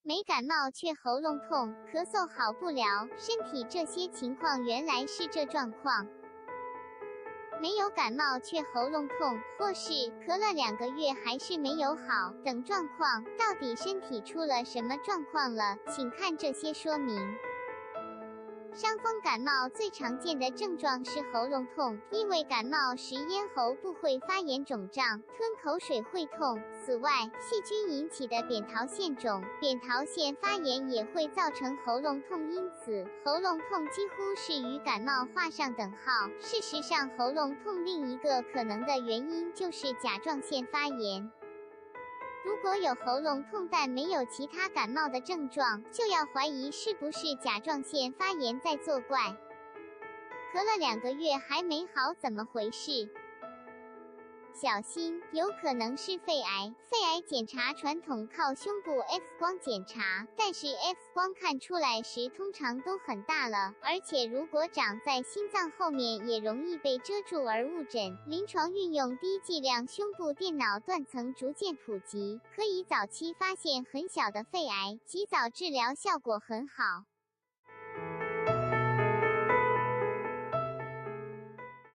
没感冒却喉咙痛、咳嗽好不了，身体这些情况原来是这状况。没有感冒却喉咙痛，或是咳了2个月还是没有好等状况，到底身体出了什么状况了？请看这些说明。伤风感冒最常见的症状是喉咙痛，因为感冒时咽喉部会发炎肿胀，吞口水会痛。此外，细菌引起的扁桃腺肿、扁桃腺发炎也会造成喉咙痛，因此喉咙痛几乎是与感冒画上等号。事实上，喉咙痛另一个可能的原因就是甲状腺发炎。如果有喉咙痛但没有其他感冒的症状，就要怀疑是不是甲状腺发炎在作怪。咳了2个月还没好，怎么回事？小心，有可能是肺癌。肺癌检查传统靠胸部 X 光检查，但是 X 光看出来时通常都很大了，而且如果长在心脏后面也容易被遮住而误诊。临床运用低剂量胸部电脑断层逐渐普及，可以早期发现很小的肺癌，及早治疗效果很好。